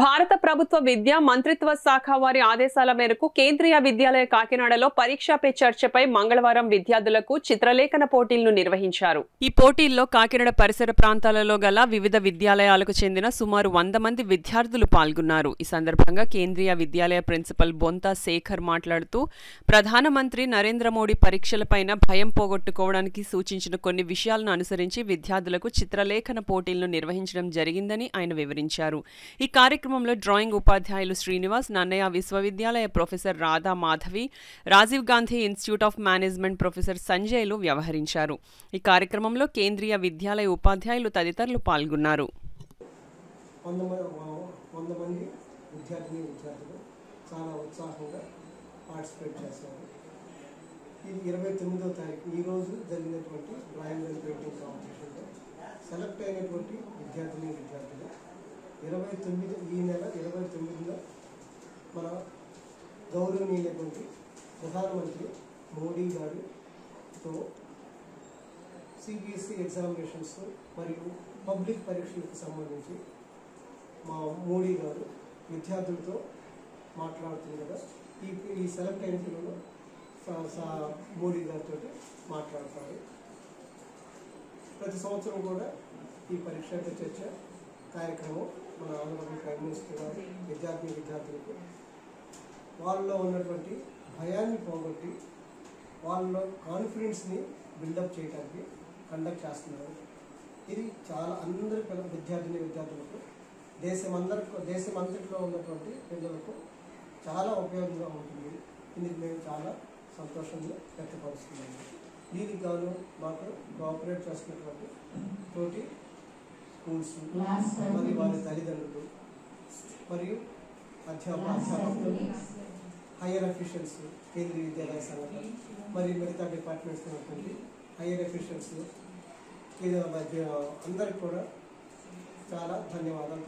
భారత ప్రభుత్వ విద్యా మంత్రిత్వ శాఖ వారి ఆదేశాల మేరకు కేంద్రీయ విద్యాలయ కాకినాడలో పరీక్షా పే చర్చపై మంగళవారం విద్యార్థులకు చిత్రలేఖన పోటీలను నిర్వహించారు. ఈ పోటీల్లో కాకినాడ పరిసర ప్రాంతాలలో గల వివిధ విద్యాలయాలకు చెందిన సుమారు 100 మంది విద్యార్థులు పాల్గొన్నారు. ఈ సందర్భంగా కేంద్రీయ విద్యాలయ ప్రిన్సిపల్ బొంతా శేఖర్ మాట్లాడుతూ ప్రధానమంత్రి నరేంద్ర మోడీ పరీక్షలపైన భయం పోగొట్టుకోవడానికి సూచించిన కొన్ని విషయాలను అనుసరించి విద్యార్థులకు చిత్రలేఖన పోటీలను నిర్వహించడం జరిగిందని ఆయన వివరించారు. ఈ కార్యక్రమంలో డ్రాయింగ్ ఉపాధ్యాయులు శ్రీనివాస్, నన్నయ్య విశ్వవిద్యాలయ professor Radha Madhavi, Rajiv Gandhi institute of management professor సంజయ్లు వ్యవహరించారు. ఈ కార్యక్రమంలో కేంద్రీయ విద్యాలయ ఉపాధ్యాయులు తదితరులు పాల్గొన్నారు. 100 మంది విద్యార్థులు చాలా ఉత్సాహంగా పార్టిసిపేట్ చేశారు. ఇది 29వ తారీఖు ఈరోజు జరిగినటువంటి డ్రాయింగ్ అండ్ పెయింటింగ్ కాంపిటీషన్లో సెలెక్ట్ అయినటువంటి విద్యార్థులు ఈ నెల 29న మన గౌరవనీయులైనటువంటి ప్రధానమంత్రి మోడీ గారితో సిబిఎస్ఈ ఎగ్జామినేషన్స్ మరియు పబ్లిక్ పరీక్షలకు సంబంధించి మా మోడీ గారు విద్యార్థులతో మాట్లాడుతుంది కదా. ఈ సెలెక్ట్ అయిన పిల్లలు మోడీ గారితో మాట్లాడతారు. ప్రతి సంవత్సరం కూడా ఈ పరీక్ష పే చర్చ కార్యక్రమం మన ఆంధ్రప్రదేశ్ ప్రైమ్ మినిస్టర్ గారు విద్యార్థులకు వాళ్ళలో ఉన్నటువంటి భయాన్ని పోగొట్టి వాళ్ళలో కాన్ఫిడెన్స్ని బిల్డప్ చేయడానికి కండక్ట్ చేస్తున్నారు. ఇది చాలా అందరి విద్యార్థులకు దేశమంతటిలో ఉన్నటువంటి పిల్లలకు చాలా ఉపయోగంగా ఉంటుంది. ఇందుకు మేము చాలా సంతోషంగా వ్యక్తపరుస్తున్నాము. దీనికి గాను మాకు కోఆపరేట్ చేస్తున్నటువంటి తోటి స్కూల్స్ మరియు వారి తల్లిదండ్రులు మరియు అధ్యాపకులు, హైయర్ అఫీషియల్స్, కేంద్రీయ విద్యాలయ సంఘటన మరియు మిగతా డిపార్ట్మెంట్స్ ఉన్నటువంటి హైయర్ అఫీషియల్స్ అందరికీ కూడా చాలా ధన్యవాదాలు.